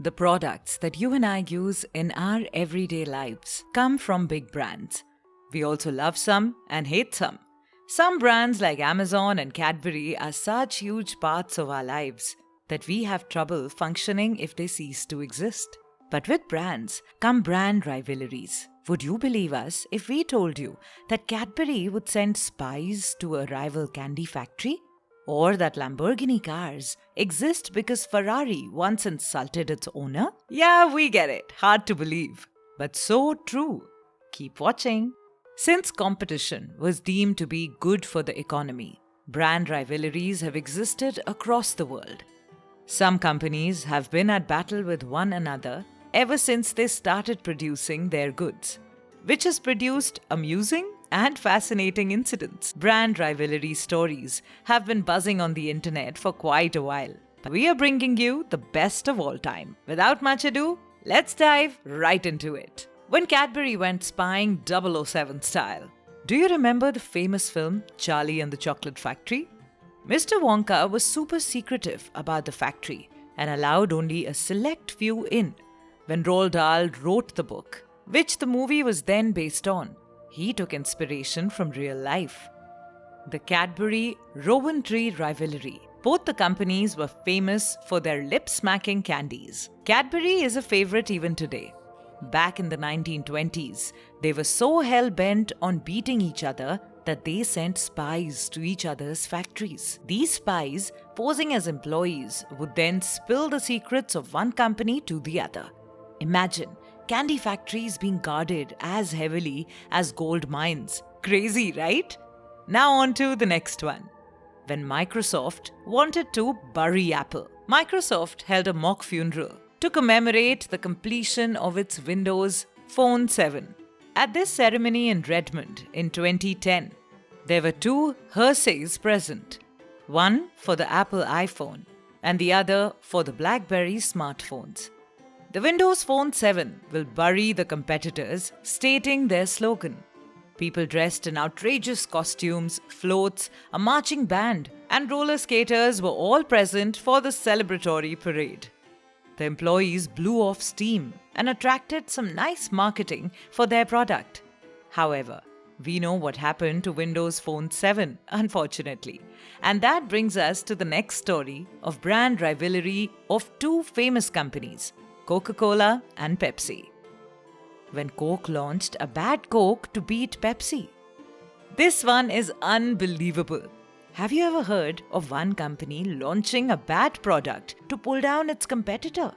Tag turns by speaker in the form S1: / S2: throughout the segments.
S1: The products that you and I use in our everyday lives come from big brands. We also love some and hate some. Some brands like Amazon and Cadbury are such huge parts of our lives that we have trouble functioning if they cease to exist. But with brands come brand rivalries. Would you believe us if we told you that Cadbury would send spies to a rival candy factory? Or that Lamborghini cars exist because Ferrari once insulted its owner? Yeah, we get it. Hard to believe. But so true. Keep watching. Since competition was deemed to be good for the economy, brand rivalries have existed across the world. Some companies have been at battle with one another ever since they started producing their goods, which has produced amusing and fascinating incidents. Brand rivalry stories have been buzzing on the internet for quite a while. But we are bringing you the best of all time. Without much ado, let's dive right into it. When Cadbury went spying 007 style, do you remember the famous film Charlie and the Chocolate Factory? Mr. Wonka was super secretive about the factory and allowed only a select few in. When Roald Dahl wrote the book, which the movie was then based on, he took inspiration from real life. The Cadbury-Rowan-Tree rivalry. Both the companies were famous for their lip-smacking candies. Cadbury is a favorite even today. Back in the 1920s, they were so hell-bent on beating each other that they sent spies to each other's factories. These spies, posing as employees, would then spill the secrets of one company to the other. Imagine candy factories being guarded as heavily as gold mines. Crazy, right? Now on to the next one. When Microsoft wanted to bury Apple, Microsoft held a mock funeral to commemorate the completion of its Windows Phone 7. At this ceremony in Redmond in 2010, there were two hearses present, one for the Apple iPhone and the other for the BlackBerry smartphones. The Windows Phone 7 will bury the competitors, stating their slogan. People dressed in outrageous costumes, floats, a marching band, and roller skaters were all present for the celebratory parade. The employees blew off steam and attracted some nice marketing for their product. However, we know what happened to Windows Phone 7, unfortunately. And that brings us to the next story of brand rivalry of two famous companies, Coca-Cola and Pepsi. When Coke launched a bad Coke to beat Pepsi. This one is unbelievable. Have you ever heard of one company launching a bad product to pull down its competitor?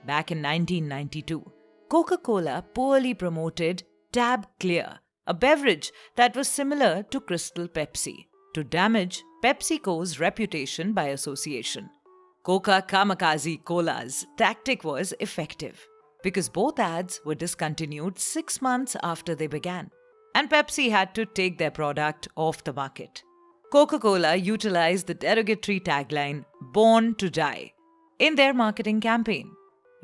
S1: Back in 1992, Coca-Cola poorly promoted Tab Clear, a beverage that was similar to Crystal Pepsi, to damage PepsiCo's reputation by association. Coca Kamikaze Cola's tactic was effective because both ads were discontinued 6 months after they began, and Pepsi had to take their product off the market. Coca-Cola utilized the derogatory tagline "Born to Die" in their marketing campaign,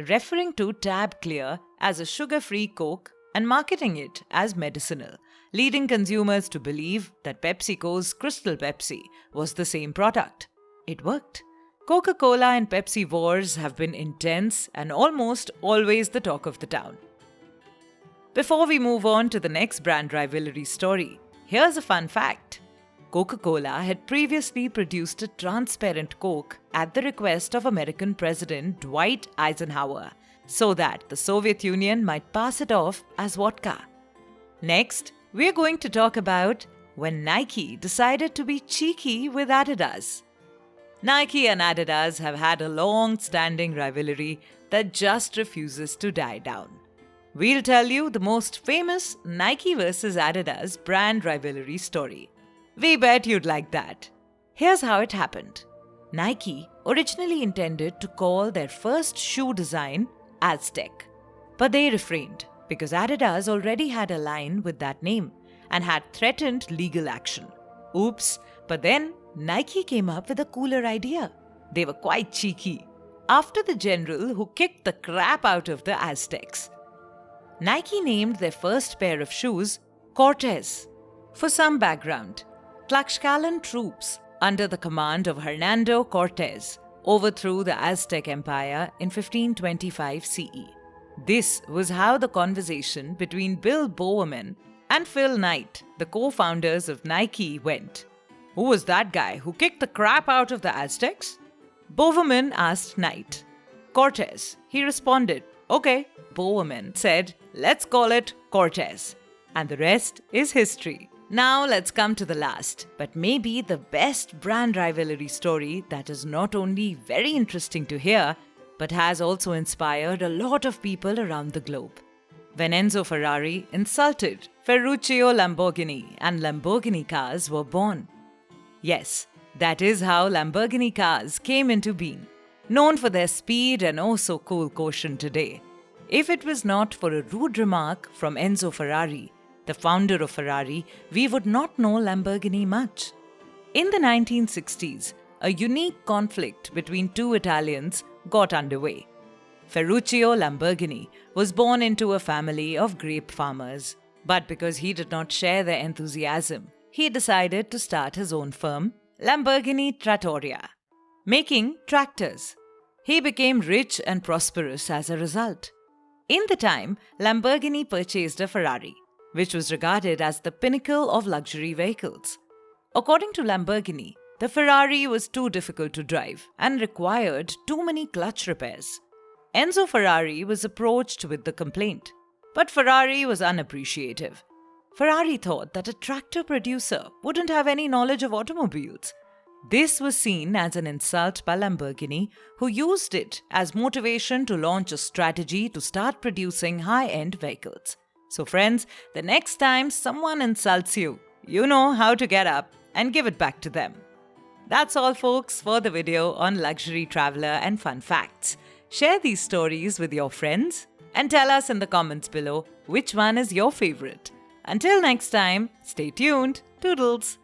S1: referring to Tab Clear as a sugar-free Coke and marketing it as medicinal, leading consumers to believe that PepsiCo's Crystal Pepsi was the same product. It worked. Coca-Cola and Pepsi wars have been intense and almost always the talk of the town. Before we move on to the next brand rivalry story, here's a fun fact. Coca-Cola had previously produced a transparent Coke at the request of American President Dwight Eisenhower, so that the Soviet Union might pass it off as vodka. Next, we're going to talk about when Nike decided to be cheeky with Adidas. Nike and Adidas have had a long-standing rivalry that just refuses to die down. We'll tell you the most famous Nike versus Adidas brand rivalry story. We bet you'd like that. Here's how it happened. Nike originally intended to call their first shoe design Aztec, but they refrained because Adidas already had a line with that name and had threatened legal action. Oops, but then Nike came up with a cooler idea. They were quite cheeky. After the general who kicked the crap out of the Aztecs, Nike named their first pair of shoes Cortez. For some background, Tlaxcalan troops under the command of Hernando Cortez overthrew the Aztec Empire in 1525 CE. This was how the conversation between Bill Bowerman and Phil Knight, the co-founders of Nike, went. Who was that guy who kicked the crap out of the Aztecs? Bowerman asked Knight. Cortez, he responded. Okay, Bowerman said, let's call it Cortez. And the rest is history. Now let's come to the last, but maybe the best brand rivalry story that is not only very interesting to hear, but has also inspired a lot of people around the globe. When Enzo Ferrari insulted Ferruccio Lamborghini and Lamborghini cars were born. Yes, that is how Lamborghini cars came into being, known for their speed and oh so cool quotient today. If it was not for a rude remark from Enzo Ferrari, the founder of Ferrari, we would not know Lamborghini much. In the 1960s, a unique conflict between two Italians got underway. Ferruccio Lamborghini was born into a family of grape farmers, but because he did not share their enthusiasm, he decided to start his own firm, Lamborghini Trattoria, making tractors. He became rich and prosperous as a result. In the time, Lamborghini purchased a Ferrari, which was regarded as the pinnacle of luxury vehicles. According to Lamborghini, the Ferrari was too difficult to drive and required too many clutch repairs. Enzo Ferrari was approached with the complaint, but Ferrari was unappreciative. Ferrari thought that a tractor producer wouldn't have any knowledge of automobiles. This was seen as an insult by Lamborghini, who used it as motivation to launch a strategy to start producing high-end vehicles. So friends, the next time someone insults you, you know how to get up and give it back to them. That's all folks for the video on luxury traveler and fun facts. Share these stories with your friends and tell us in the comments below which one is your favorite. Until next time, stay tuned. Toodles!